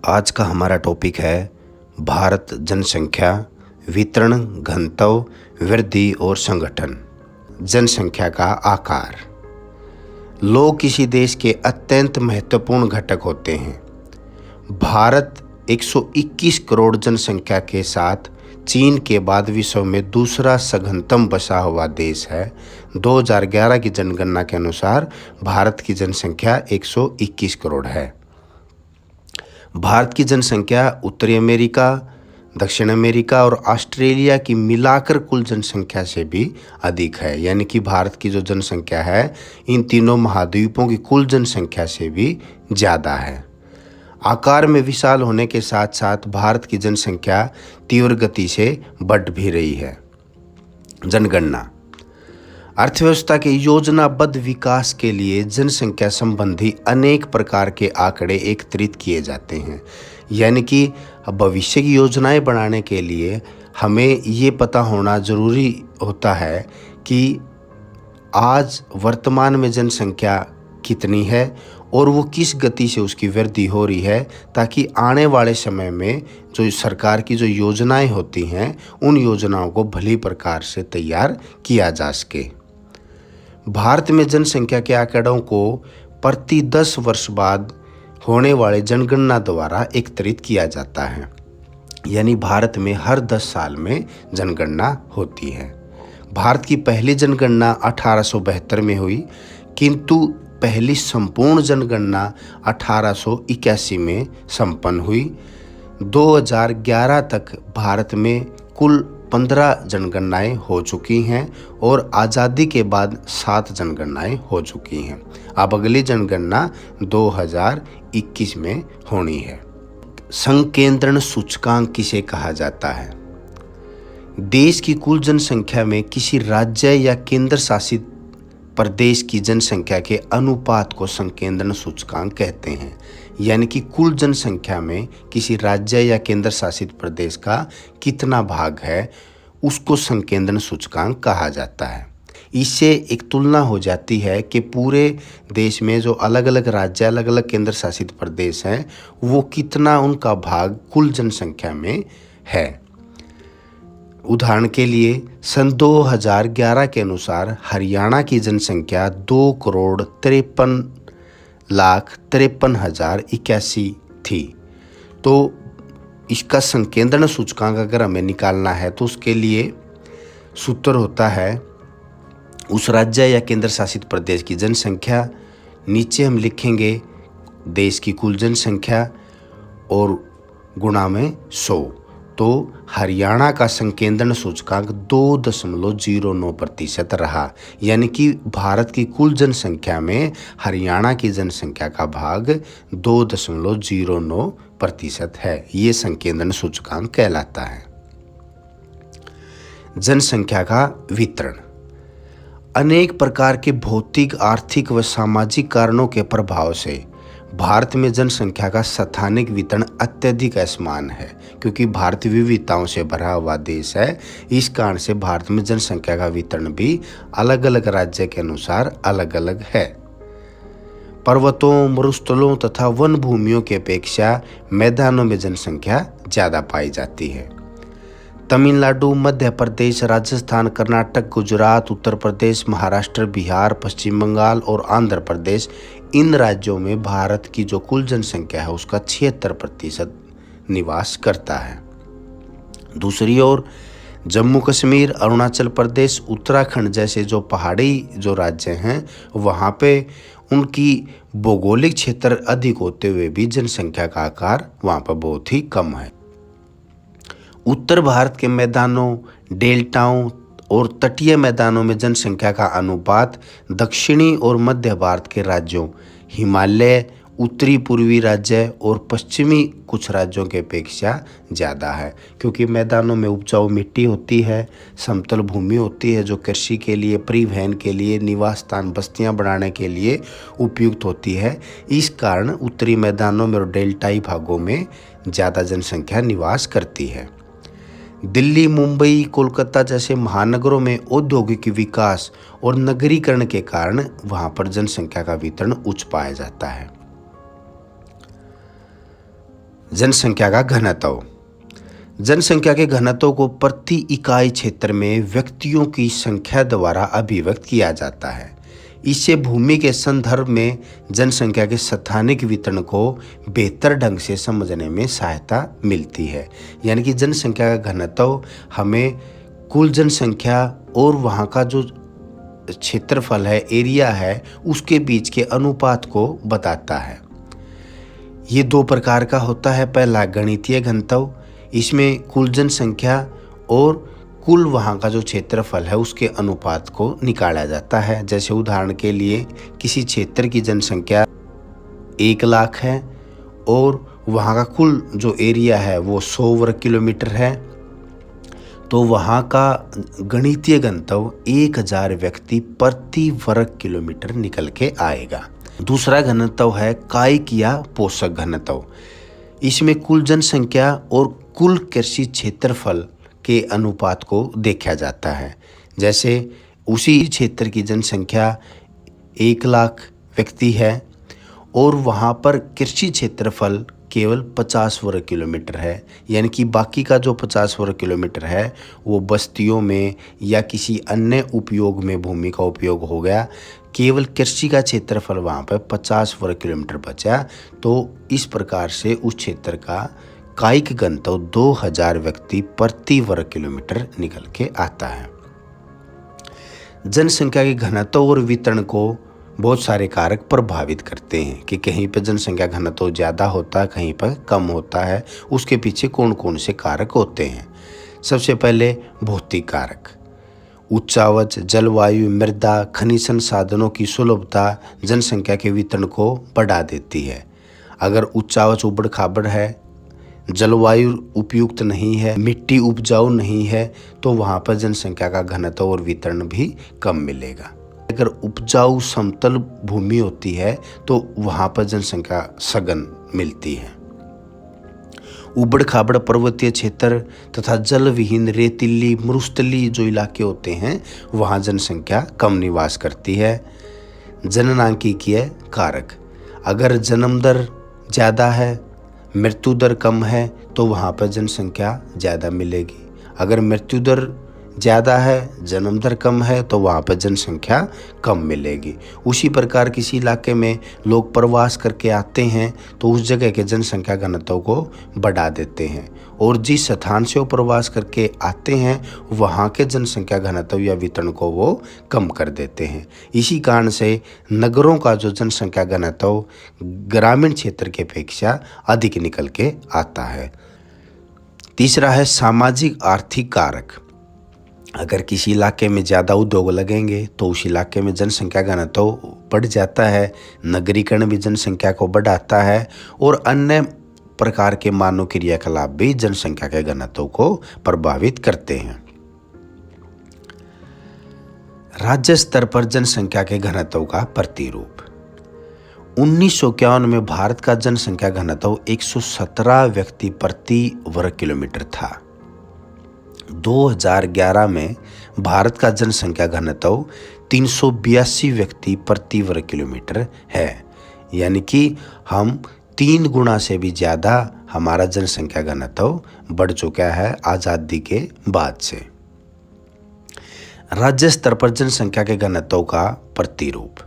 आज का हमारा टॉपिक है भारत जनसंख्या, वितरण, घनत्व, वृद्धि और संगठन। जनसंख्या का आकार। लोग किसी देश के अत्यंत महत्वपूर्ण घटक होते हैं। भारत 121 करोड़ जनसंख्या के साथ चीन के बाद विश्व में दूसरा सघनतम बसा हुआ देश है। 2011 की जनगणना के अनुसार भारत की जनसंख्या 121 करोड़ है। भारत की जनसंख्या उत्तरी अमेरिका, दक्षिण अमेरिका और ऑस्ट्रेलिया की मिलाकर कुल जनसंख्या से भी अधिक है। यानी कि भारत की जो जनसंख्या है इन तीनों महाद्वीपों की कुल जनसंख्या से भी ज़्यादा है। आकार में विशाल होने के साथ साथ भारत की जनसंख्या तीव्र गति से बढ़ भी रही है। जनगणना। अर्थव्यवस्था के योजनाबद्ध विकास के लिए जनसंख्या संबंधी अनेक प्रकार के आंकड़े एकत्रित किए जाते हैं। यानी कि भविष्य की योजनाएं बनाने के लिए हमें ये पता होना ज़रूरी होता है कि आज वर्तमान में जनसंख्या कितनी है और वो किस गति से उसकी वृद्धि हो रही है, ताकि आने वाले समय में जो सरकार की जो योजनाएं होती हैं उन योजनाओं को भली प्रकार से तैयार किया जा सके। भारत में जनसंख्या के आंकड़ों को प्रति 10 वर्ष बाद होने वाले जनगणना द्वारा एकत्रित किया जाता है। यानी भारत में हर 10 साल में जनगणना होती है। भारत की पहली जनगणना 1872 में हुई, किंतु पहली संपूर्ण जनगणना 1881 में संपन्न हुई। 2011 तक भारत में कुल 15 जनगणनाएं हो चुकी हैं और आज़ादी के बाद 7 जनगणनाएं हो चुकी हैं। अब अगली जनगणना 2021 में होनी है। संकेंद्रण सूचकांक किसे कहा जाता है? देश की कुल जनसंख्या में किसी राज्य या केंद्र शासित प्रदेश की जनसंख्या के अनुपात को संकेंद्रण सूचकांक कहते हैं। यानी कि कुल जनसंख्या में किसी राज्य या केंद्र शासित प्रदेश का कितना भाग है उसको संकेंद्रण सूचकांक कहा जाता है। इससे एक तुलना हो जाती है कि पूरे देश में जो अलग अलग राज्य, अलग अलग केंद्र शासित प्रदेश हैं वो कितना उनका भाग कुल जनसंख्या में है। उदाहरण के लिए सन 2011 के अनुसार हरियाणा की जनसंख्या 2,53,53,081 थी। तो इसका संकेंद्रण सूचकांक अगर हमें निकालना है तो उसके लिए सूत्र होता है उस राज्य या केंद्र शासित प्रदेश की जनसंख्या, नीचे हम लिखेंगे देश की कुल जनसंख्या और गुणा में 100। तो हरियाणा का संकेंद्रण सूचकांक 2.09% रहा। यानी कि भारत की कुल जनसंख्या में हरियाणा की जनसंख्या का भाग 2.09% है। ये संकेंद्रण सूचकांक कहलाता है। जनसंख्या का वितरण। अनेक प्रकार के भौतिक, आर्थिक व सामाजिक कारणों के प्रभाव से भारत में जनसंख्या का स्थानिक वितरण अत्यधिक असमान है। क्योंकि भारत विविधताओं से भरा हुआ देश है, इस कारण से भारत में जनसंख्या का वितरण भी अलग अलग राज्य के अनुसार अलग अलग है। पर्वतों, मरुस्थलों तथा वन भूमियों की अपेक्षा मैदानों में जनसंख्या ज़्यादा पाई जाती है। तमिलनाडु, मध्य प्रदेश, राजस्थान, कर्नाटक, गुजरात, उत्तर प्रदेश, महाराष्ट्र, बिहार, पश्चिम बंगाल और आंध्र प्रदेश, इन राज्यों में भारत की जो कुल जनसंख्या है उसका 76% निवास करता है। दूसरी ओर जम्मू कश्मीर, अरुणाचल प्रदेश, उत्तराखंड जैसे जो पहाड़ी जो राज्य हैं वहाँ पे उनकी भौगोलिक क्षेत्र अधिक होते हुए भी जनसंख्या का आकार वहाँ पर बहुत ही कम है। उत्तर भारत के मैदानों, डेल्टाओं और तटीय मैदानों में जनसंख्या का अनुपात दक्षिणी और मध्य भारत के राज्यों, हिमालय, उत्तरी पूर्वी राज्य और पश्चिमी कुछ राज्यों के अपेक्षा ज़्यादा है। क्योंकि मैदानों में उपजाऊ मिट्टी होती है, समतल भूमि होती है जो कृषि के लिए, परिवहन के लिए, निवास स्थान, बस्तियां बनाने के लिए उपयुक्त होती है। इस कारण उत्तरी मैदानों में और डेल्टाई भागों में ज़्यादा जनसंख्या निवास करती है। दिल्ली, मुंबई, कोलकाता जैसे महानगरों में औद्योगिक विकास और नगरीकरण के कारण वहाँ पर जनसंख्या का वितरण उच्च पाया जाता है। जनसंख्या का घनत्व। जनसंख्या के घनत्व को प्रति इकाई क्षेत्र में व्यक्तियों की संख्या द्वारा अभिव्यक्त किया जाता है। इससे भूमि के संदर्भ में जनसंख्या के स्थानिक वितरण को बेहतर ढंग से समझने में सहायता मिलती है। यानी कि जनसंख्या का घनत्व हमें कुल जनसंख्या और वहाँ का जो क्षेत्रफल है, एरिया है, उसके बीच के अनुपात को बताता है। ये दो प्रकार का होता है। पहला गणितीय घनत्व, इसमें कुल जनसंख्या और कुल वहाँ का जो क्षेत्रफल है उसके अनुपात को निकाला जाता है। जैसे उदाहरण के लिए किसी क्षेत्र की जनसंख्या 1 लाख है और वहाँ का कुल जो एरिया है वो 100 वर्ग किलोमीटर है, तो वहाँ का गणितीय घनत्व 1000 व्यक्ति प्रति वर्ग किलोमीटर निकल के आएगा। दूसरा घनत्व है कायिक या पोषक घनत्व। इसमें कुल जनसंख्या और कुल कृषि क्षेत्रफल के अनुपात को देखा जाता है। जैसे उसी क्षेत्र की जनसंख्या 1 लाख व्यक्ति है और वहाँ पर कृषि क्षेत्रफल केवल 50 वर्ग किलोमीटर है, यानी कि बाकी का जो 50 वर्ग किलोमीटर है वो बस्तियों में या किसी अन्य उपयोग में भूमि का उपयोग हो गया। केवल कृषि का क्षेत्रफल वहाँ पर 50 वर्ग किलोमीटर बचा। तो इस प्रकार से उस क्षेत्र का कायिक घनत्व 2000 व्यक्ति प्रति वर्ग किलोमीटर निकल के आता है। जनसंख्या के घनत्व और वितरण को बहुत सारे कारक प्रभावित करते हैं कि कहीं पर जनसंख्या घनत्व ज़्यादा होता है, कहीं पर कम होता है। उसके पीछे कौन कौन से कारक होते हैं। सबसे पहले भौतिक कारक, उच्चावच, जलवायु, मृदा, खनिज संसाधनों की सुलभता जनसंख्या के वितरण को बढ़ा देती है। अगर उच्चावच उबड़ खाबड़ है, जलवायु उपयुक्त नहीं है, मिट्टी उपजाऊ नहीं है, तो वहाँ पर जनसंख्या का घनत्व और वितरण भी कम मिलेगा। अगर उपजाऊ समतल भूमि होती है तो वहाँ पर जनसंख्या सघन मिलती है। उबड़ खाबड़ पर्वतीय क्षेत्र तथा जल विहीन रेतीली मरुस्थली जो इलाके होते हैं वहाँ जनसंख्या कम निवास करती है। जननांकिकीय कारक, अगर जन्म दर ज़्यादा है, मृत्यु दर कम है, तो वहाँ पर जनसंख्या ज़्यादा मिलेगी। अगर मृत्यु दर ज़्यादा है, जन्म दर कम है, तो वहाँ पर जनसंख्या कम मिलेगी। उसी प्रकार किसी इलाके में लोग प्रवास करके आते हैं तो उस जगह के जनसंख्या घनत्व को बढ़ा देते हैं, और जिस स्थान से वो प्रवास करके आते हैं वहाँ के जनसंख्या घनत्व या वितरण को वो कम कर देते हैं। इसी कारण से नगरों का जो जनसंख्या घनत्व ग्रामीण क्षेत्र की अपेक्षा अधिक निकल के आता है। तीसरा है सामाजिक आर्थिक कारक। अगर किसी इलाके में ज़्यादा उद्योग लगेंगे तो उस इलाके में जनसंख्या घनत्व बढ़ जाता है। नगरीकरण भी जनसंख्या को बढ़ाता है और अन्य प्रकार के मानव क्रियाकलाप भी जनसंख्या के घनत्व को प्रभावित करते हैं। राज्य स्तर पर जनसंख्या के घनत्व का प्रतिरूप। 1951 में भारत का जनसंख्या घनत्व 117 व्यक्ति प्रति वर्ग किलोमीटर था। 2011 में भारत का जनसंख्या घनत्व 382 व्यक्ति प्रति वर्ग किलोमीटर है, यानी कि हम 3 गुना से भी ज़्यादा हमारा जनसंख्या घनत्व बढ़ चुका है आज़ादी के बाद से। राज्य स्तर पर जनसंख्या के घनत्व का प्रतिरूप।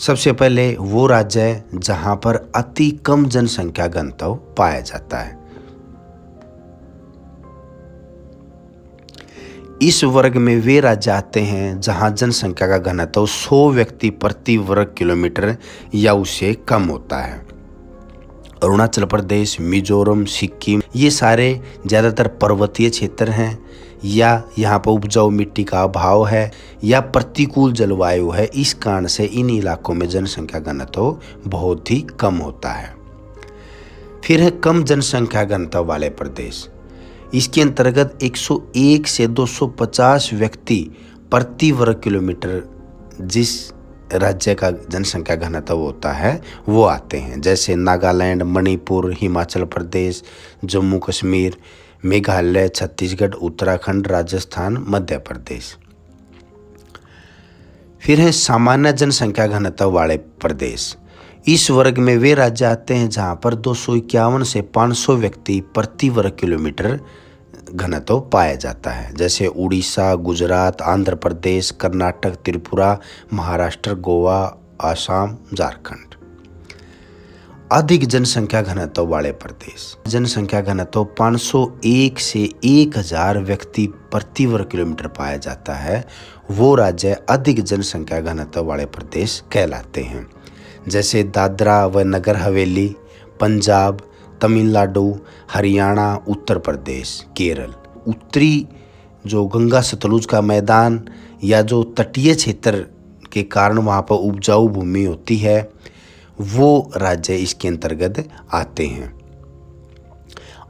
सबसे पहले वो राज्य है जहाँ पर अति कम जनसंख्या घनत्व पाया जाता है। इस वर्ग में वे राज्य आते हैं जहां जनसंख्या का घनत्व 100 व्यक्ति प्रति वर्ग किलोमीटर या उससे कम होता है। अरुणाचल प्रदेश, मिजोरम, सिक्किम, ये सारे ज़्यादातर पर्वतीय क्षेत्र हैं, या यहाँ पर उपजाऊ मिट्टी का अभाव है या प्रतिकूल जलवायु है। इस कारण से इन इलाकों में जनसंख्या घनत्व बहुत ही कम होता है। फिर है कम जनसंख्या घनत्व वाले प्रदेश। इसके अंतर्गत 101 से 250 व्यक्ति प्रति वर्ग किलोमीटर जिस राज्य का जनसंख्या घनत्व होता है वो आते हैं, जैसे नागालैंड, मणिपुर, हिमाचल प्रदेश, जम्मू कश्मीर, मेघालय, छत्तीसगढ़, उत्तराखंड, राजस्थान, मध्य प्रदेश। फिर है सामान्य जनसंख्या घनत्व वाले प्रदेश। इस वर्ग में वे राज्य आते हैं जहां पर 251 से 500 व्यक्ति प्रति वर्ग किलोमीटर घनत्व पाया जाता है, जैसे उड़ीसा, गुजरात, आंध्र प्रदेश, कर्नाटक, त्रिपुरा, महाराष्ट्र, गोवा, आसाम, झारखंड। अधिक जनसंख्या घनत्व वाले प्रदेश। जनसंख्या घनत्व 501 से 1000 व्यक्ति प्रति वर्ग किलोमीटर पाया जाता है, वो राज्य अधिक जनसंख्या घनत्व वाले प्रदेश कहलाते हैं, जैसे दादरा व नगर हवेली, पंजाब, तमिलनाडु, हरियाणा, उत्तर प्रदेश, केरल। उत्तरी जो गंगा सतलुज का मैदान या जो तटीय क्षेत्र के कारण वहाँ पर उपजाऊ भूमि होती है, वो राज्य इसके अंतर्गत आते हैं।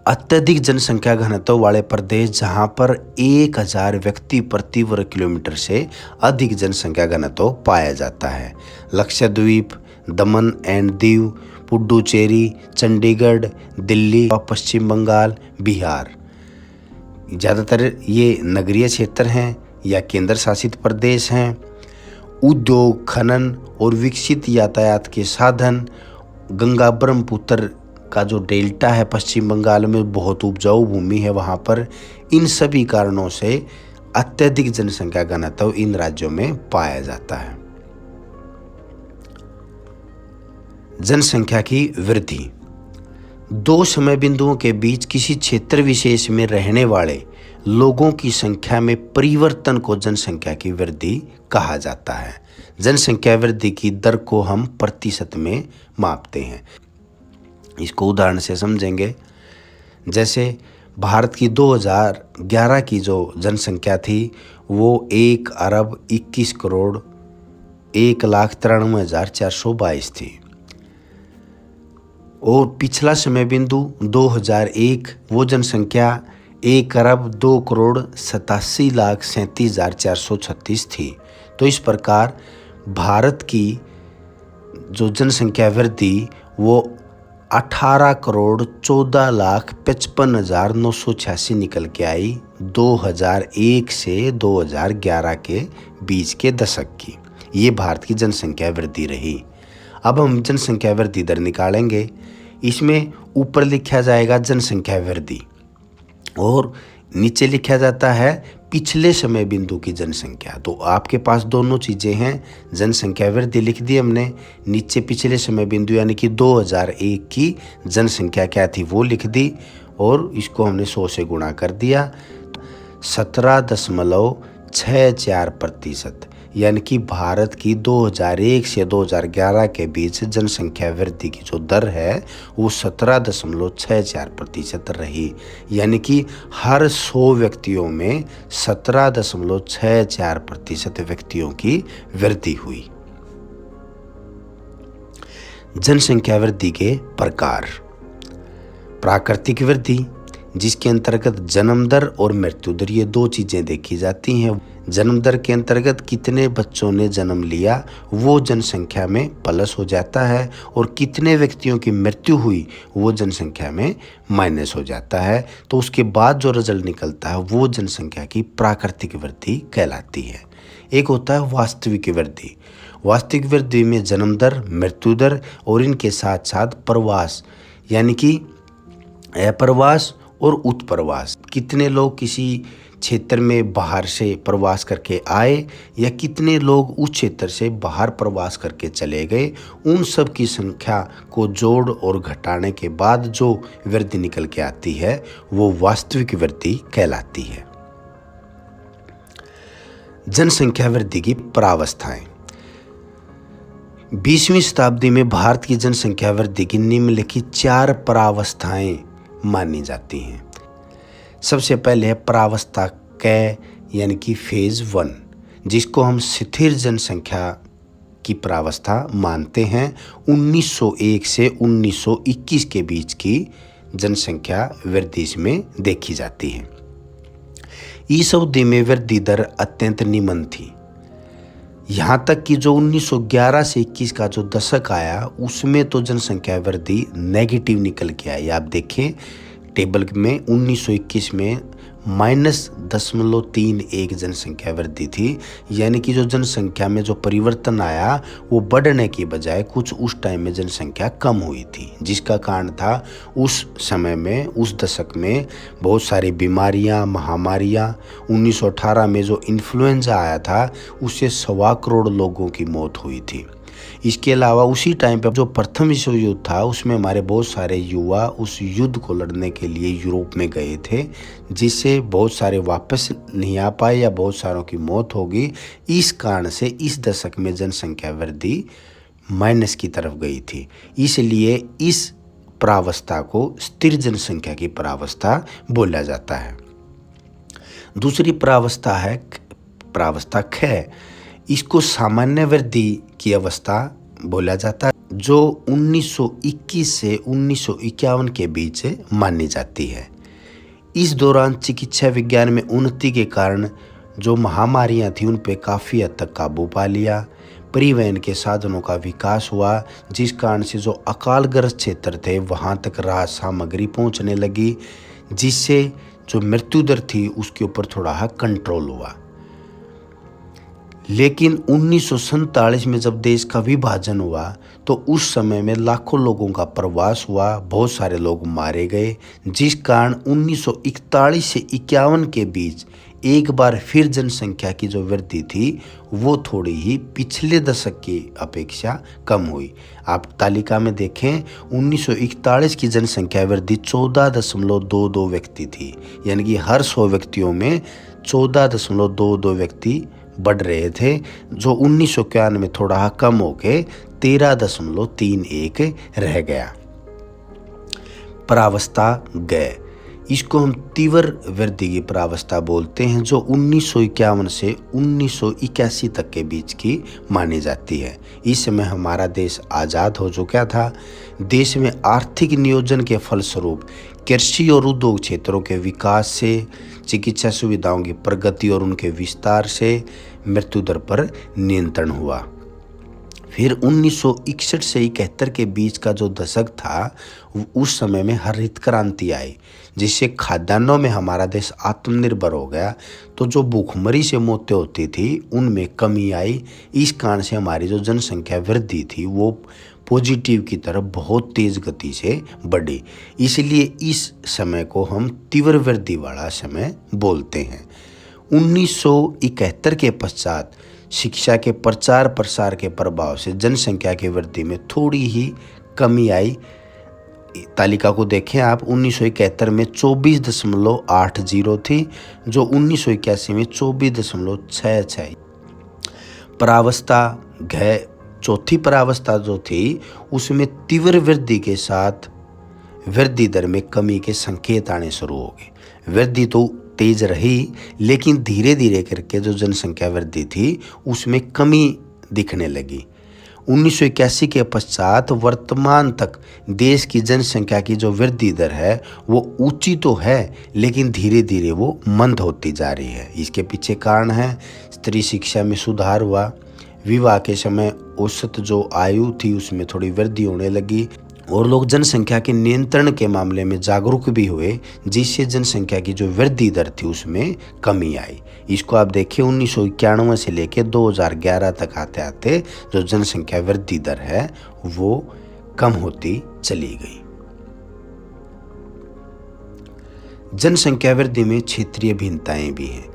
अत्यधिक जनसंख्या घनत्व वाले प्रदेश जहाँ पर 1000 व्यक्ति प्रति वर्ग किलोमीटर से अधिक जनसंख्या घनत्व पाया जाता है, लक्षद्वीप, दमन एंड दीव, पुडुचेरी, चंडीगढ़, दिल्ली, पश्चिम बंगाल, बिहार। ज़्यादातर ये नगरीय क्षेत्र हैं या केंद्र शासित प्रदेश हैं। उद्योग, खनन और विकसित यातायात के साधन, गंगा ब्रह्मपुत्र का जो डेल्टा है पश्चिम बंगाल में, बहुत उपजाऊ भूमि है वहाँ पर। इन सभी कारणों से अत्यधिक जनसंख्या घनत्व इन राज्यों में पाया जाता है। जनसंख्या की वृद्धि। दो समय बिंदुओं के बीच किसी क्षेत्र विशेष में रहने वाले लोगों की संख्या में परिवर्तन को जनसंख्या की वृद्धि कहा जाता है। जनसंख्या वृद्धि की दर को हम प्रतिशत में मापते हैं। इसको उदाहरण से समझेंगे। जैसे भारत की 2011 की जो जनसंख्या थी वो 1,21,91,422 थी, और पिछला समय बिंदु 2001 वो जनसंख्या 1,02,87,37,436 थी। तो इस प्रकार भारत की जो जनसंख्या वृद्धि वो 18,14,55,986 निकल के आई 2001 से 2011 के बीच के दशक की। ये भारत की जनसंख्या वृद्धि रही। अब हम जनसंख्या वृद्धि दर निकालेंगे। इसमें ऊपर लिखा जाएगा जनसंख्या वृद्धि और नीचे लिखा जाता है पिछले समय बिंदु की जनसंख्या। तो आपके पास दोनों चीज़ें हैं, जनसंख्या वृद्धि लिख दी हमने, नीचे पिछले समय बिंदु यानी कि 2001 की जनसंख्या क्या थी वो लिख दी, और इसको हमने 100 से गुणा कर दिया। 17.64%, यानी कि भारत की 2001 से 2011 के बीच जनसंख्या वृद्धि की जो दर है वो 17.64% रही। यानी कि हर 100 व्यक्तियों में 17.64% व्यक्तियों की वृद्धि हुई। जनसंख्या वृद्धि के प्रकार। प्राकृतिक वृद्धि, जिसके अंतर्गत जन्म दर और मृत्यु दर ये दो चीज़ें देखी जाती हैं। जन्म दर के अंतर्गत कितने बच्चों ने जन्म लिया वो जनसंख्या में प्लस हो जाता है, और कितने व्यक्तियों की मृत्यु हुई वो जनसंख्या में माइनस हो जाता है। तो उसके बाद जो रिजल्ट निकलता है वो जनसंख्या की प्राकृतिक वृद्धि कहलाती है। एक होता है वास्तविक वृद्धि। वास्तविक वृद्धि में जन्म दर, मृत्यु दर और इनके साथ साथ प्रवास यानी कि अप्रवास और उत्प्रवास, कितने लोग किसी क्षेत्र में बाहर से प्रवास करके आए या कितने लोग उस क्षेत्र से बाहर प्रवास करके चले गए, उन सब की संख्या को जोड़ और घटाने के बाद जो वृद्धि निकल के आती है वो वास्तविक वृद्धि कहलाती है। जनसंख्या वृद्धि की परावस्थाएं। 20वीं शताब्दी में भारत की जनसंख्या वृद्धि की निम्नलिखित 4 परावस्थाएं मानी जाती हैं। सबसे पहले है परावस्था क यानी कि फेज 1, जिसको हम स्थिर जनसंख्या की परावस्था मानते हैं। 1901 से 1921 के बीच की जनसंख्या वृद्धि इसमें देखी जाती है। इस अवधि में वृद्धि दर अत्यंत निम्न थी, यहाँ तक कि जो 1911 से 21 का जो दशक आया उसमें तो जनसंख्या वृद्धि नेगेटिव निकल के आई। आप देखें टेबल में 1921 में -0.31 जनसंख्या वृद्धि थी। यानी कि जो जनसंख्या में जो परिवर्तन आया वो बढ़ने की बजाय कुछ उस टाइम में जनसंख्या कम हुई थी, जिसका कारण था उस समय में, उस दशक में बहुत सारी बीमारियां, महामारियां। 1918 में जो इन्फ्लुएंजा आया था उससे 1.25 करोड़ लोगों की मौत हुई थी। इसके अलावा उसी टाइम पे जो प्रथम विश्व युद्ध था उसमें हमारे बहुत सारे युवा उस युद्ध को लड़ने के लिए यूरोप में गए थे, जिससे बहुत सारे वापस नहीं आ पाए या बहुत सारों की मौत होगी। इस कारण से इस दशक में जनसंख्या वृद्धि माइनस की तरफ गई थी। इसलिए इस प्रावस्था को स्थिर जनसंख्या की प्रावस्था बोला जाता है। दूसरी प्रावस्था है प्रावस्था क्षय। इसको सामान्य वृद्धि की अवस्था बोला जाता है, जो 1921 से 1951 के बीच मानी जाती है। इस दौरान चिकित्सा विज्ञान में उन्नति के कारण जो महामारियां थी उन पे काफ़ी हद तक काबू पा लिया। परिवहन के साधनों का विकास हुआ, जिस कारण से जो अकालग्रस्त क्षेत्र थे वहाँ तक राहत सामग्री पहुँचने लगी, जिससे जो मृत्यु दर थी उसके ऊपर थोड़ा कंट्रोल हुआ। लेकिन 1947 में जब देश का विभाजन हुआ तो उस समय में लाखों लोगों का प्रवास हुआ, बहुत सारे लोग मारे गए, जिस कारण 1941 से 51 के बीच एक बार फिर जनसंख्या की जो वृद्धि थी वो थोड़ी ही पिछले दशक की अपेक्षा कम हुई। आप तालिका में देखें, 1941 की जनसंख्या वृद्धि 14.22 व्यक्ति थी, यानी कि हर 100 व्यक्तियों में 14.22 व्यक्ति बढ़ रहे थे, जो 1991 में थोड़ा कम होके 13.31 रह गया। प्रावस्था गय, इसको हम तीव्र वृद्धि की प्रावस्था बोलते हैं, जो 1951 से 1981 तक के बीच की मानी जाती है। इस समय हमारा देश आज़ाद हो चुका था। देश में आर्थिक नियोजन के फलस्वरूप कृषि और उद्योग क्षेत्रों के विकास से, चिकित्सा सुविधाओं की प्रगति और उनके विस्तार से मृत्यु दर पर नियंत्रण हुआ। फिर 1961 से 71 के बीच का जो दशक था उस समय में हरित क्रांति आई, जिससे खाद्यान्नों में हमारा देश आत्मनिर्भर हो गया। तो जो भूखमरी से मौतें होती थी उनमें कमी आई। इस कारण से हमारी जो जनसंख्या वृद्धि थी वो पॉजिटिव की तरफ बहुत तेज़ गति से बढ़ी। इसलिए इस समय को हम तीव्र वृद्धि वाला समय बोलते हैं। 1971 के पश्चात शिक्षा के प्रचार प्रसार के प्रभाव से जनसंख्या की वृद्धि में थोड़ी ही कमी आई। तालिका को देखें आप, 1971 में 24.80 थी, जो 1981 में 24.66। प्रावस्था घय, चौथी प्रावस्था जो थी उसमें तीव्र वृद्धि के साथ वृद्धि दर में कमी के संकेत आने शुरू हो गए। वृद्धि तो तेज रही, लेकिन धीरे धीरे करके जो जनसंख्या वृद्धि थी उसमें कमी दिखने लगी। 1981 के पश्चात वर्तमान तक देश की जनसंख्या की जो वृद्धि दर है वो ऊंची तो है, लेकिन धीरे धीरे वो मंद होती जा रही है। इसके पीछे कारण है स्त्री शिक्षा में सुधार हुआ, विवाह के समय औसत जो आयु थी उसमें थोड़ी वृद्धि होने लगी, और लोग जनसंख्या के नियंत्रण के मामले में जागरूक भी हुए, जिससे जनसंख्या की जो वृद्धि दर थी उसमें कमी आई। इसको आप देखिए, 1991 से लेकर 2011 तक आते आते जो जनसंख्या वृद्धि दर है वो कम होती चली गई। जनसंख्या वृद्धि में क्षेत्रीय भिन्नताएं भी हैं,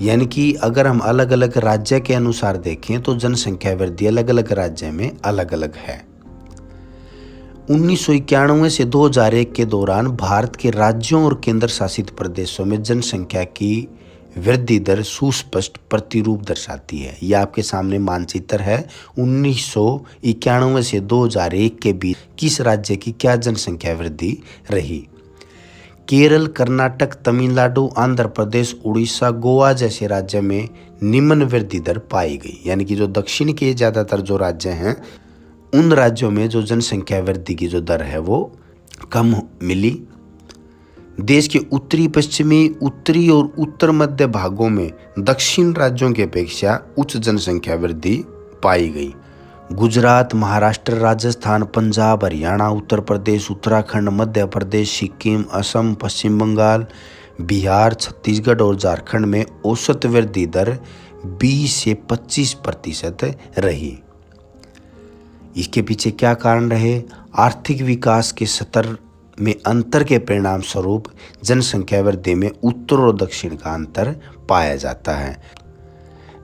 यानी कि अगर हम अलग अलग राज्य के अनुसार देखें तो जनसंख्या वृद्धि अलग अलग राज्य में अलग अलग है। 1991 से 2001 के दौरान भारत के राज्यों और केंद्र शासित प्रदेशों में जनसंख्या की वृद्धि दर सुस्पष्ट प्रतिरूप दर्शाती है। यह आपके सामने मानचित्र है। 1991 से 2001 के बीच किस राज्य की क्या जनसंख्या वृद्धि रही। केरल, कर्नाटक, तमिलनाडु, आंध्र प्रदेश, उड़ीसा, गोवा जैसे राज्य में निम्न वृद्धि दर पाई गई, यानी कि जो दक्षिण के ज़्यादातर जो राज्य हैं उन राज्यों में जो जनसंख्या वृद्धि की जो दर है वो कम मिली। देश के उत्तरी, पश्चिमी, उत्तरी और उत्तर मध्य भागों में दक्षिण राज्यों की अपेक्षा उच्च जनसंख्या वृद्धि पाई गई। गुजरात, महाराष्ट्र, राजस्थान, पंजाब, हरियाणा, उत्तर प्रदेश, उत्तराखंड, मध्य प्रदेश, सिक्किम, असम, पश्चिम बंगाल, बिहार, छत्तीसगढ़ और झारखंड में औसत वृद्धि दर 20 से 25% रही। इसके पीछे क्या कारण रहे? आर्थिक विकास के स्तर में अंतर के परिणाम स्वरूप जनसंख्या वृद्धि में उत्तर और दक्षिण का अंतर पाया जाता है।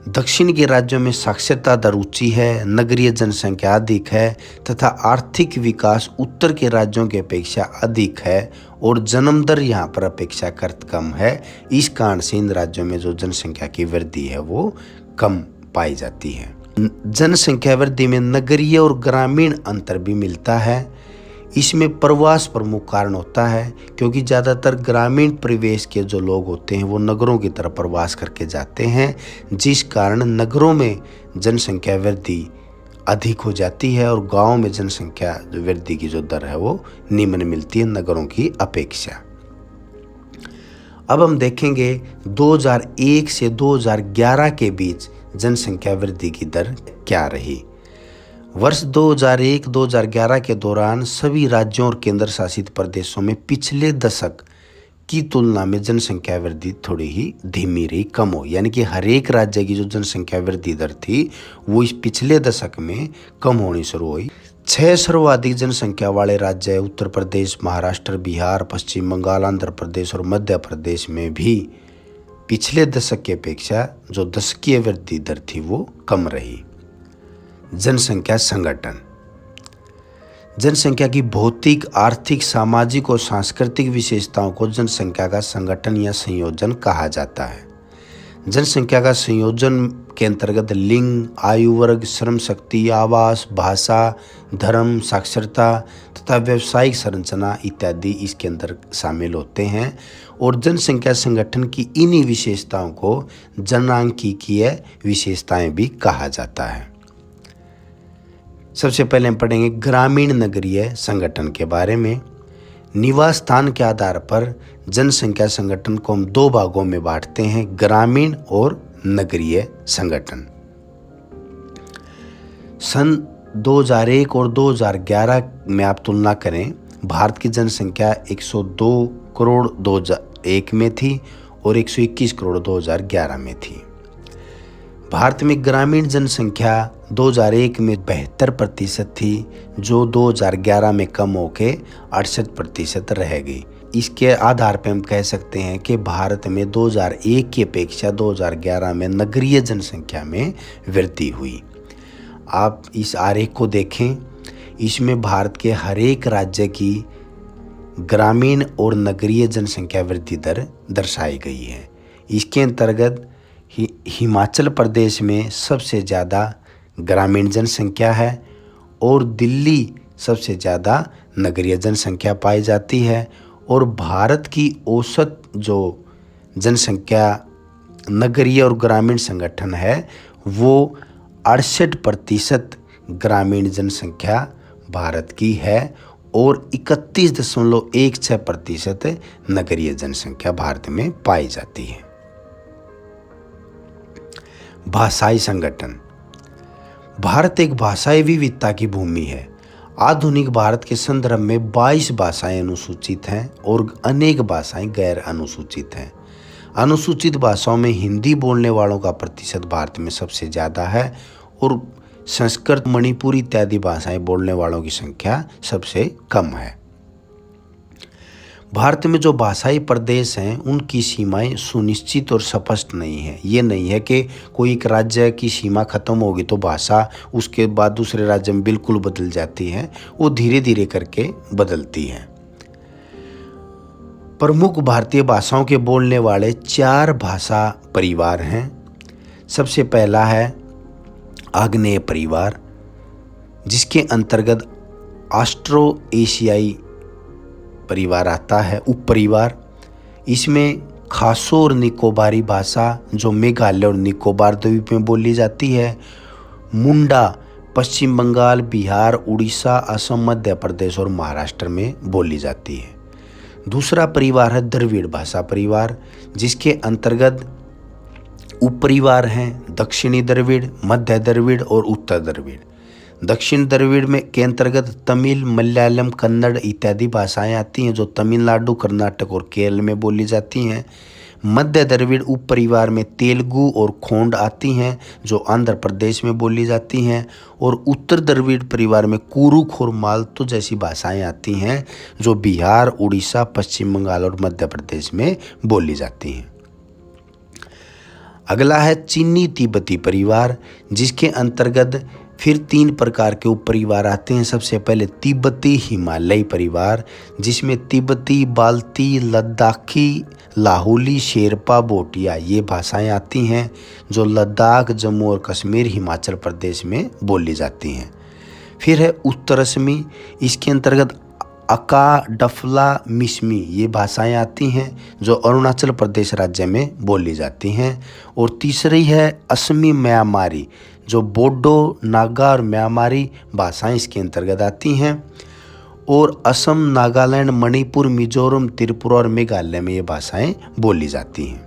दक्षिण के राज्यों में साक्षरता दर ऊंची है, नगरीय जनसंख्या अधिक है तथा आर्थिक विकास उत्तर के राज्यों की अपेक्षा अधिक है और जन्म दर यहाँ पर अपेक्षाकृत कम है। इस कारण से इन राज्यों में जो जनसंख्या की वृद्धि है वो कम पाई जाती है। जनसंख्या वृद्धि में नगरीय और ग्रामीण अंतर भी मिलता है। इसमें प्रवास प्रमुख कारण होता है, क्योंकि ज़्यादातर ग्रामीण परिवेश के जो लोग होते हैं वो नगरों की तरफ प्रवास करके जाते हैं, जिस कारण नगरों में जनसंख्या वृद्धि अधिक हो जाती है और गांव में जनसंख्या वृद्धि की जो दर है वो निम्न मिलती है नगरों की अपेक्षा। अब हम देखेंगे 2001 से 2011 के बीच जनसंख्या वृद्धि की दर क्या रही। वर्ष 2001-2011 के दौरान सभी राज्यों और केंद्र शासित प्रदेशों में पिछले दशक की तुलना में जनसंख्या वृद्धि थोड़ी ही धीमी रही, कम हो, यानी कि हर एक राज्य की जो जनसंख्या वृद्धि दर थी वो इस पिछले दशक में कम होनी शुरू हुई। 6 सर्वाधिक जनसंख्या वाले राज्य उत्तर प्रदेश, महाराष्ट्र, बिहार, पश्चिम बंगाल, आंध्र प्रदेश और मध्य प्रदेश में भी पिछले दशक की अपेक्षा जो दशकीय वृद्धि दर थी वो कम रही। जनसंख्या संगठन। जनसंख्या की भौतिक, आर्थिक, सामाजिक और सांस्कृतिक विशेषताओं को जनसंख्या का संगठन या संयोजन कहा जाता है। जनसंख्या का संयोजन के अंतर्गत लिंग, आयु वर्ग, श्रम शक्ति, आवास, भाषा, धर्म, साक्षरता तथा व्यावसायिक संरचना इत्यादि इसके अंदर शामिल होते हैं और जनसंख्या संगठन की इन्हीं विशेषताओं को जनांकीय विशेषताएं भी कहा जाता है। सबसे पहले हम पढ़ेंगे ग्रामीण नगरीय संगठन के बारे में। निवास स्थान के आधार पर जनसंख्या संगठन को हम 2 भागों में बांटते हैं, ग्रामीण और नगरीय संगठन। सन 2001 और 2011 में आप तुलना करें, भारत की जनसंख्या 102 करोड़ 2001 में थी और 121 करोड़ 2011 में थी। भारत में ग्रामीण जनसंख्या 2001 में 72% थी, जो 2011 में कम होकर 68% रह गई। इसके आधार पर हम कह सकते हैं कि भारत में 2001 की अपेक्षा 2011 में नगरीय जनसंख्या में वृद्धि हुई। आप इस आरेख को देखें, इसमें भारत के हर एक राज्य की ग्रामीण और नगरीय जनसंख्या वृद्धि दर दर्शाई गई है। इसके अंतर्गत हिमाचल प्रदेश में सबसे ज़्यादा ग्रामीण जनसंख्या है और दिल्ली सबसे ज़्यादा नगरीय जनसंख्या पाई जाती है और भारत की औसत जो जनसंख्या नगरीय और ग्रामीण संगठन है वो 68% ग्रामीण जनसंख्या भारत की है और 31.16% नगरीय जनसंख्या भारत में पाई जाती है। भाषाई संगठन। भारत एक भाषाई विविधता की भूमि है। आधुनिक भारत के संदर्भ में 22 भाषाएं अनुसूचित हैं और अनेक भाषाएं गैर अनुसूचित हैं। अनुसूचित भाषाओं में हिंदी बोलने वालों का प्रतिशत भारत में सबसे ज़्यादा है और संस्कृत, मणिपुरी इत्यादि भाषाएं बोलने वालों की संख्या सबसे कम है। भारत में जो भाषाई प्रदेश हैं उनकी सीमाएं सुनिश्चित और स्पष्ट नहीं है। ये नहीं है कि कोई एक राज्य की सीमा खत्म होगी तो भाषा उसके बाद दूसरे राज्य में बिल्कुल बदल जाती है, वो धीरे धीरे करके बदलती है। प्रमुख भारतीय भाषाओं के बोलने वाले 4 भाषा परिवार हैं। सबसे पहला है आग्नेय परिवार, जिसके अंतर्गत ऑस्ट्रो एशियाई परिवार आता है। उप परिवार, इसमें खासो और निकोबारी भाषा जो मेघालय और निकोबार द्वीप में बोली जाती है, मुंडा पश्चिम बंगाल, बिहार, उड़ीसा, असम, मध्य प्रदेश और महाराष्ट्र में बोली जाती है। दूसरा परिवार है द्रविड़ भाषा परिवार, जिसके अंतर्गत उप परिवार हैं दक्षिणी द्रविड़, मध्य द्रविड़ और उत्तर द्रविड़। दक्षिण द्रविड़ में के अंतर्गत तमिल, मलयालम, कन्नड़ इत्यादि भाषाएं आती हैं जो तमिलनाडु, कर्नाटक और केरल में बोली जाती हैं। मध्य द्रविड़ उप परिवार में तेलुगु और खोंड आती हैं जो आंध्र प्रदेश में बोली जाती हैं। और उत्तर द्रविड़ परिवार में कुरुख और मालतो जैसी भाषाएं आती हैं जो बिहार, उड़ीसा, पश्चिम बंगाल और मध्य प्रदेश में बोली जाती हैं। अगला है चीनी तिब्बती परिवार, जिसके अंतर्गत फिर 3 प्रकार के उप परिवार आते हैं। सबसे पहले तिब्बती हिमालयी परिवार, जिसमें तिब्बती, बाल्ती, लद्दाखी, लाहुली, शेरपा, बोटिया ये भाषाएं आती हैं जो लद्दाख, जम्मू और कश्मीर, हिमाचल प्रदेश में बोली जाती हैं। फिर है उत्तरसमी, इसके अंतर्गत अका, डफला, मिसमी ये भाषाएं आती हैं जो अरुणाचल प्रदेश राज्य में बोली जाती हैं। और तीसरी है असमी म्यांमारी, जो बोडो, नागा और म्यांमारी भाषाएं इसके अंतर्गत आती हैं। और असम, नागालैंड, मणिपुर, मिजोरम, त्रिपुरा और मेघालय में ये भाषाएं बोली जाती हैं।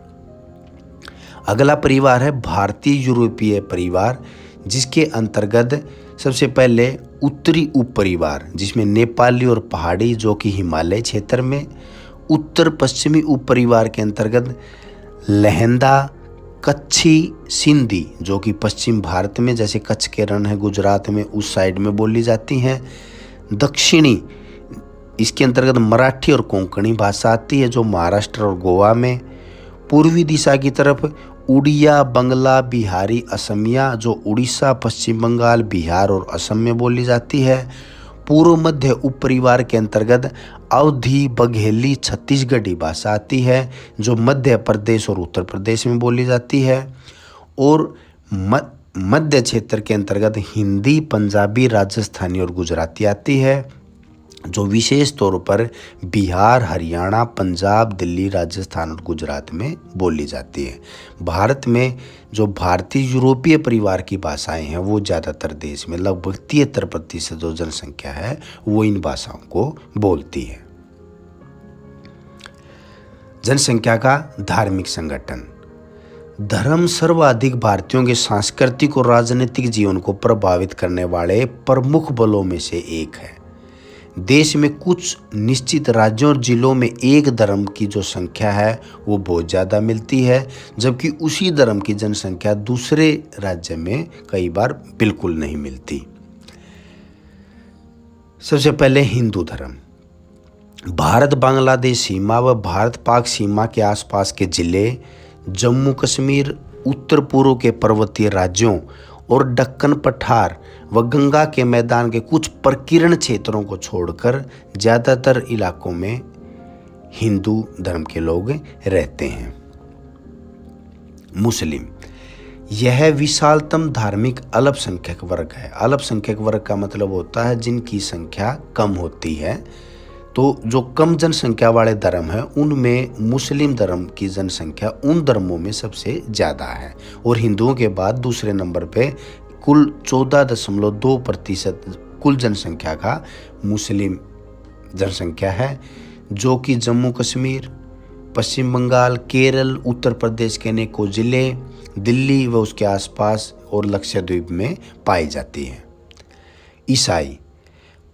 अगला परिवार है भारतीय यूरोपीय परिवार, जिसके अंतर्गत सबसे पहले उत्तरी उप परिवार, जिसमें नेपाली और पहाड़ी जो कि हिमालय क्षेत्र में। उत्तर पश्चिमी उप परिवार के अंतर्गत लहंदा, कच्छी, सिंधी जो कि पश्चिम भारत में, जैसे कच्छ के रण है गुजरात में, उस साइड में बोली जाती हैं। दक्षिणी, इसके अंतर्गत मराठी और कोंकणी भाषा आती है जो महाराष्ट्र और गोवा में। पूर्वी दिशा की तरफ उड़िया, बंगला, बिहारी, असमिया जो उड़ीसा, पश्चिम बंगाल, बिहार और असम में बोली जाती है। पूर्व मध्य उप परिवार के अंतर्गत अवधी, बघेली, छत्तीसगढ़ी भाषा आती है जो मध्य प्रदेश और उत्तर प्रदेश में बोली जाती है। और मध्य क्षेत्र के अंतर्गत हिंदी, पंजाबी, राजस्थानी और गुजराती आती है जो विशेष तौर पर बिहार, हरियाणा, पंजाब, दिल्ली, राजस्थान और गुजरात में बोली जाती है। भारत में जो भारतीय यूरोपीय परिवार की भाषाएं हैं वो ज़्यादातर देश में लगभग 73% जो जनसंख्या है वो इन भाषाओं को बोलती है। जनसंख्या का धार्मिक संगठन। धर्म सर्वाधिक भारतीयों के सांस्कृतिक और राजनीतिक जीवन को प्रभावित करने वाले प्रमुख बलों में से एक है। देश में कुछ निश्चित राज्यों और जिलों में एक धर्म की जो संख्या है वो बहुत ज़्यादा मिलती है, जबकि उसी धर्म की जनसंख्या दूसरे राज्य में कई बार बिल्कुल नहीं मिलती। सबसे पहले हिंदू धर्म। भारत बांग्लादेश सीमा व भारत पाक सीमा के आसपास के ज़िले, जम्मू कश्मीर, उत्तर पूर्व के पर्वतीय राज्यों और दक्कन पठार व गंगा के मैदान के कुछ प्रकीर्ण क्षेत्रों को छोड़कर ज़्यादातर इलाकों में हिंदू धर्म के लोग रहते हैं। मुस्लिम, यह विशालतम धार्मिक अल्पसंख्यक वर्ग है। अल्पसंख्यक वर्ग का मतलब होता है जिनकी संख्या कम होती है। तो जो कम जनसंख्या वाले धर्म हैं उनमें मुस्लिम धर्म की जनसंख्या उन धर्मों में सबसे ज़्यादा है। और हिंदुओं के बाद दूसरे नंबर पे कुल 14.2% कुल जनसंख्या का मुस्लिम जनसंख्या है, जो कि जम्मू कश्मीर, पश्चिम बंगाल, केरल, उत्तर प्रदेश के अनेकों ज़िले, दिल्ली व उसके आसपास और लक्षद्वीप में पाई जाती है। ईसाई,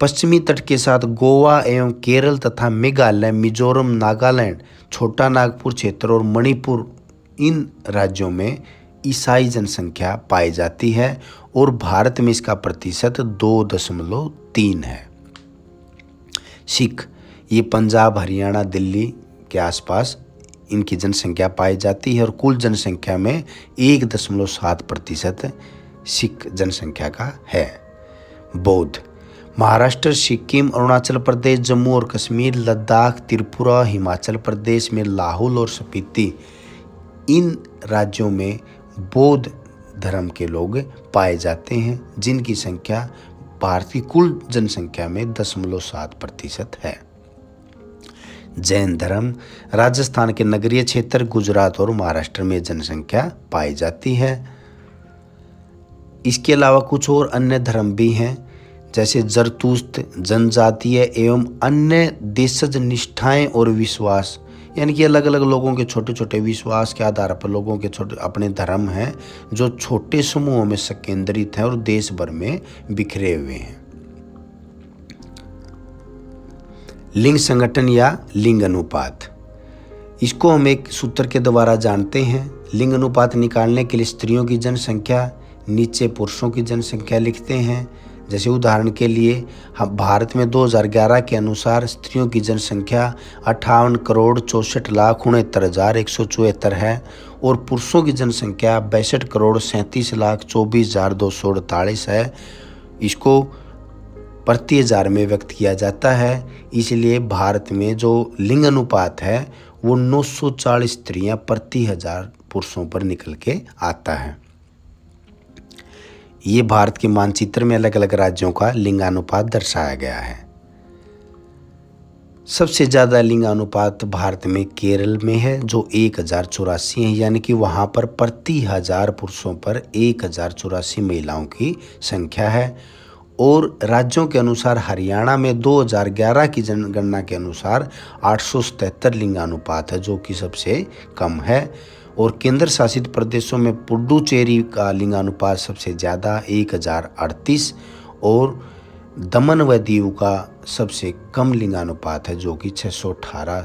पश्चिमी तट के साथ गोवा एवं केरल तथा मेघालय, मिजोरम, नागालैंड, छोटा नागपुर क्षेत्र और मणिपुर, इन राज्यों में ईसाई जनसंख्या पाई जाती है और भारत में इसका प्रतिशत 2.3 है। सिख, ये पंजाब, हरियाणा, दिल्ली के आसपास इनकी जनसंख्या पाई जाती है और कुल जनसंख्या में 1.7% सिख जनसंख्या का है। बौद्ध, महाराष्ट्र, सिक्किम, अरुणाचल प्रदेश, जम्मू और कश्मीर, लद्दाख, त्रिपुरा, हिमाचल प्रदेश में लाहौल और स्पीति, इन राज्यों में बौद्ध धर्म के लोग पाए जाते हैं जिनकी संख्या भारत की कुल जनसंख्या में 0.7% है। जैन धर्म, राजस्थान के नगरीय क्षेत्र, गुजरात और महाराष्ट्र में जनसंख्या पाई जाती है। इसके अलावा कुछ और अन्य धर्म भी हैं जैसे जरतुस्त, जनजातीय एवं अन्य देशज निष्ठाएं और विश्वास, यानी कि अलग अलग लोगों के छोटे छोटे विश्वास के आधार पर लोगों के छोटे अपने धर्म हैं जो छोटे समूहों में संकेंद्रित हैं और देश भर में बिखरे हुए हैं। लिंग संगठन या लिंग अनुपात, इसको हम एक सूत्र के द्वारा जानते हैं। लिंग अनुपात निकालने के लिए स्त्रियों की जनसंख्या नीचे पुरुषों की जनसंख्या लिखते हैं। जैसे उदाहरण के लिए हम भारत में 2011 के अनुसार स्त्रियों की जनसंख्या 58,64,69,174 है और पुरुषों की जनसंख्या 62,37,24,248 है। इसको प्रति हजार में व्यक्त किया जाता है। इसलिए भारत में जो लिंग अनुपात है वो 940 स्त्रियां प्रति हजार पुरुषों पर निकल के आता है। ये भारत के मानचित्र में अलग अलग राज्यों का लिंगानुपात दर्शाया गया है। सबसे ज़्यादा लिंगानुपात भारत में केरल में है जो 1084 है, यानी कि वहाँ पर प्रति हजार पुरुषों पर 1084 महिलाओं की संख्या है। और राज्यों के अनुसार हरियाणा में 2011 की जनगणना के अनुसार 877 लिंगानुपात है जो कि सबसे कम है। और केंद्र शासित प्रदेशों में पुडुचेरी का लिंगानुपात सबसे ज़्यादा 1038 और दमन व दीव का सबसे कम लिंगानुपात है जो कि 618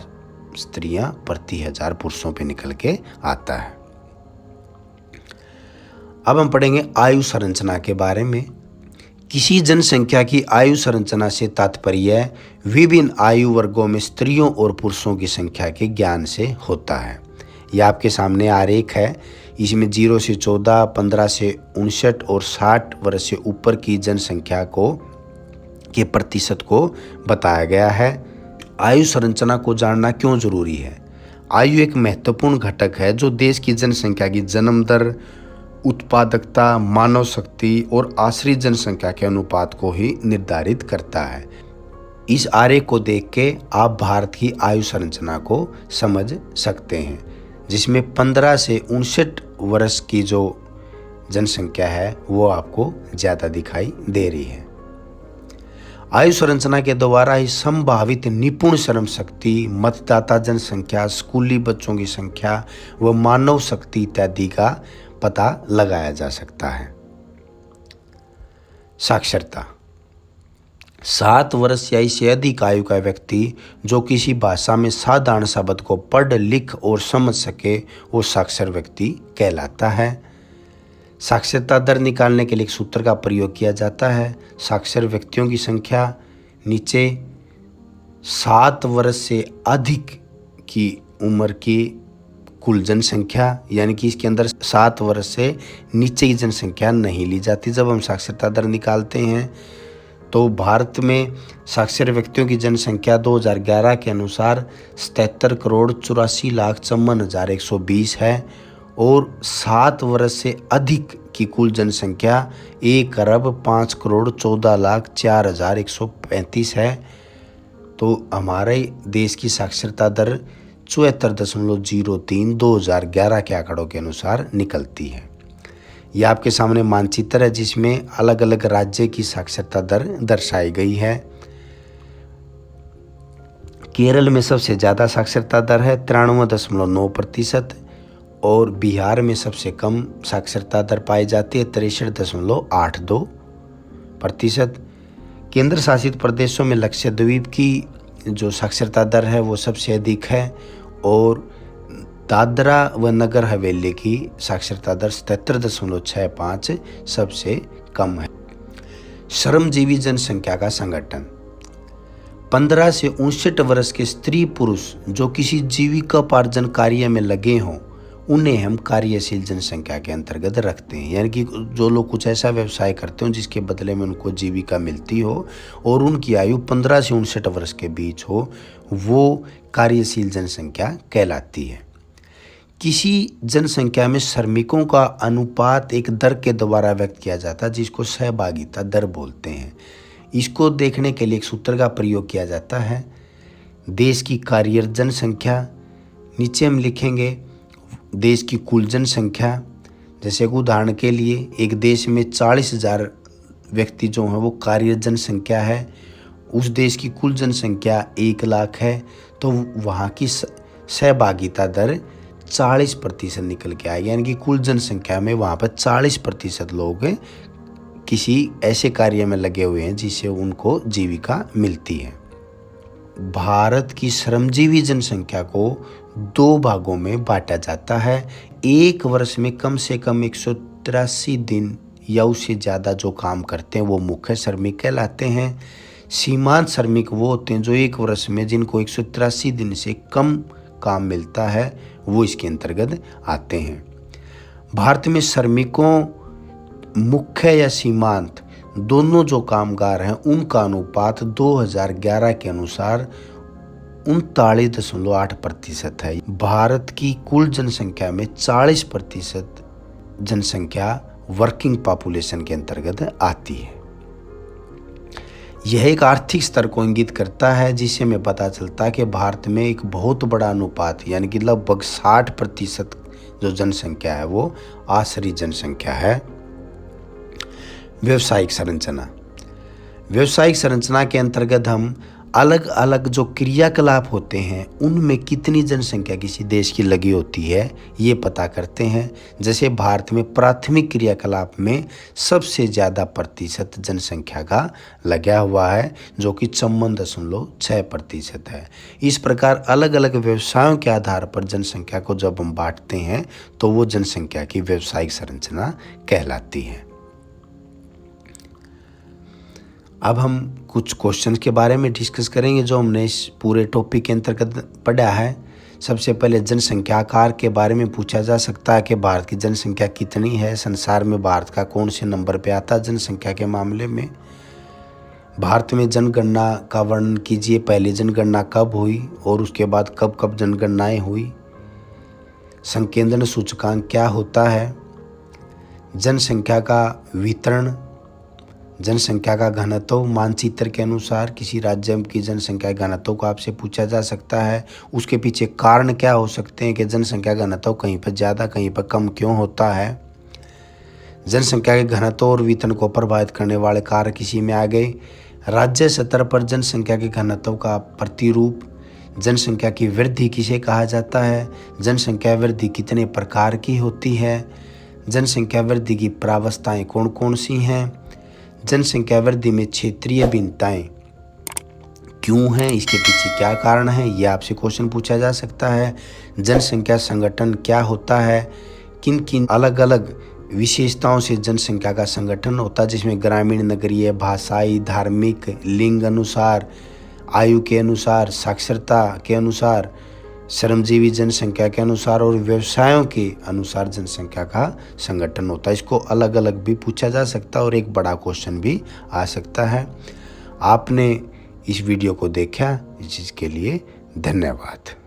स्त्रियां प्रति हजार पुरुषों पे निकल के आता है। अब हम पढ़ेंगे आयु संरचना के बारे में। किसी जनसंख्या की आयु संरचना से तात्पर्य विभिन्न आयु वर्गों में स्त्रियों और पुरुषों की संख्या के ज्ञान से होता है। यह आपके सामने आरेख है। इसमें 0 से 14, 15 से 59 और 60 वर्ष से ऊपर की जनसंख्या के प्रतिशत को बताया गया है। आयु संरचना को जानना क्यों जरूरी है? आयु एक महत्वपूर्ण घटक है जो देश की जनसंख्या की जन्म दर, उत्पादकता, मानव शक्ति और आश्रित जनसंख्या के अनुपात को ही निर्धारित करता है। इस आरेख को देख के आप भारत की आयु संरचना को समझ सकते हैं, जिसमें 15 से 59 वर्ष की जो जनसंख्या है वो आपको ज़्यादा दिखाई दे रही है। आयु संरचना के द्वारा ही संभावित निपुण श्रम शक्ति, मतदाता जनसंख्या, स्कूली बच्चों की संख्या व मानव शक्ति इत्यादि का पता लगाया जा सकता है। साक्षरता, 7 वर्ष या इससे अधिक आयु का व्यक्ति जो किसी भाषा में साधारण शब्द को पढ़, लिख और समझ सके वो साक्षर व्यक्ति कहलाता है। साक्षरता दर निकालने के लिए एक सूत्र का प्रयोग किया जाता है। साक्षर व्यक्तियों की संख्या नीचे 7 वर्ष से अधिक की उम्र की कुल जनसंख्या, यानी कि इसके अंदर 7 वर्ष से नीचे की जनसंख्या नहीं ली जाती। जब हम साक्षरता दर निकालते हैं तो भारत में साक्षर व्यक्तियों की जनसंख्या 2011 के अनुसार 77,84,54,120 है और 7 वर्ष से अधिक की कुल जनसंख्या 1,05,14,04,135 है। तो हमारे देश की साक्षरता दर 74.03 2011 के आंकड़ों के अनुसार निकलती है। यह आपके सामने मानचित्र है जिसमें अलग अलग राज्य की साक्षरता दर दर्शाई गई है। केरल में सबसे ज़्यादा साक्षरता दर है 93.9% और बिहार में सबसे कम साक्षरता दर पाई जाती है 63.82%। केंद्र शासित प्रदेशों में लक्षद्वीप की जो साक्षरता दर है वो सबसे अधिक है और दादरा व नगर हवेली की साक्षरता दर 77.65 सबसे कम है। श्रमजीवी जनसंख्या का संगठन, 15 से 59 वर्ष के स्त्री पुरुष जो किसी जीविकोपार्जन कार्य में लगे हों उन्हें हम कार्यशील जनसंख्या के अंतर्गत रखते हैं। यानी कि जो लोग कुछ ऐसा व्यवसाय करते हो जिसके बदले में उनको जीविका मिलती हो और उनकी आयु 15 से 59 वर्ष के बीच हो, वो कार्यशील जनसंख्या कहलाती है। किसी जनसंख्या में श्रमिकों का अनुपात एक दर के द्वारा व्यक्त किया जाता है जिसको सहभागिता दर बोलते हैं। इसको देखने के लिए एक सूत्र का प्रयोग किया जाता है। देश की कार्यरत जनसंख्या, नीचे हम लिखेंगे देश की कुल जनसंख्या। जैसे उदाहरण के लिए एक देश में 40,000 व्यक्ति जो हैं वो कार्यरत जनसंख्या है, उस देश की कुल जनसंख्या 1 लाख है, तो वहाँ की सहभागिता दर 40% निकल के आएगी, यानी कि कुल जनसंख्या में वहाँ पर 40% लोग किसी ऐसे कार्य में लगे हुए हैं जिससे उनको जीविका मिलती है। भारत की श्रमजीवी जनसंख्या को 2 भागों में बांटा जाता है। एक वर्ष में कम से कम 183 दिन या उससे ज़्यादा जो काम करते हैं वो मुख्य श्रमिक कहलाते हैं। सीमांत श्रमिक वो होते हैं जो एक वर्ष में जिनको 183 दिन से कम काम मिलता है, वो इसके अंतर्गत आते हैं। भारत में श्रमिकों मुख्य या सीमांत दोनों जो कामगार हैं उनका अनुपात 2011 के अनुसार 39.8% है। भारत की कुल जनसंख्या में 40% जनसंख्या वर्किंग पॉपुलेशन के अंतर्गत आती है। यह एक आर्थिक स्तर को इंगित करता है जिससे हमें पता चलता है कि भारत में एक बहुत बड़ा अनुपात यानी कि लगभग 60% जो जनसंख्या है वो आश्रयी जनसंख्या है। व्यावसायिक संरचना के अंतर्गत हम अलग अलग जो क्रियाकलाप होते हैं उनमें कितनी जनसंख्या किसी देश की लगी होती है ये पता करते हैं। जैसे भारत में प्राथमिक क्रियाकलाप में सबसे ज़्यादा प्रतिशत जनसंख्या का लगा हुआ है जो कि 54.6% है। इस प्रकार अलग अलग व्यवसायों के आधार पर जनसंख्या को जब हम बांटते हैं तो वो जनसंख्या की व्यावसायिक संरचना कहलाती है। अब हम कुछ क्वेश्चंस के बारे में डिस्कस करेंगे जो हमने इस पूरे टॉपिक के अंतर्गत पढ़ा है। सबसे पहले जनसंख्या आकार के बारे में पूछा जा सकता है कि भारत की जनसंख्या कितनी है, संसार में भारत का कौन से नंबर पे आता है जनसंख्या के मामले में। भारत में जनगणना का वर्णन कीजिए, पहली जनगणना कब हुई और उसके बाद कब कब जनगणनाएँ हुई। संकेंद्रण सूचकांक क्या होता है। जनसंख्या का वितरण, जनसंख्या का घनत्व मानचित्र के अनुसार किसी राज्य की जनसंख्या घनत्व को आपसे पूछा जा सकता है। उसके पीछे कारण क्या हो सकते हैं कि जनसंख्या घनत्व कहीं पर ज़्यादा कहीं पर कम क्यों होता है। जनसंख्या के घनत्व और वितरण को प्रभावित करने वाले कारक इसी में आ गए। राज्य स्तर पर जनसंख्या के घनत्व का प्रतिरूप, जनसंख्या की वृद्धि किसे कहा जाता है, जनसंख्या वृद्धि कितने प्रकार की होती है, जनसंख्या वृद्धि की प्रावस्थाएं कौन कौन सी हैं, जनसंख्या वृद्धि में क्षेत्रीय भिन्नताएं क्यों हैं, इसके पीछे क्या कारण है, यह आपसे क्वेश्चन पूछा जा सकता है। जनसंख्या संगठन क्या होता है, किन किन अलग अलग विशेषताओं से जनसंख्या का संगठन होता है, जिसमें ग्रामीण, नगरीय, भाषाई, धार्मिक, लिंग अनुसार, आयु के अनुसार, साक्षरता के अनुसार, श्रमजीवी जनसंख्या के अनुसार और व्यवसायों के अनुसार जनसंख्या का संगठन होता है। इसको अलग अलग भी पूछा जा सकता है और एक बड़ा क्वेश्चन भी आ सकता है। आपने इस वीडियो को देखा, इस चीज़ के लिए धन्यवाद।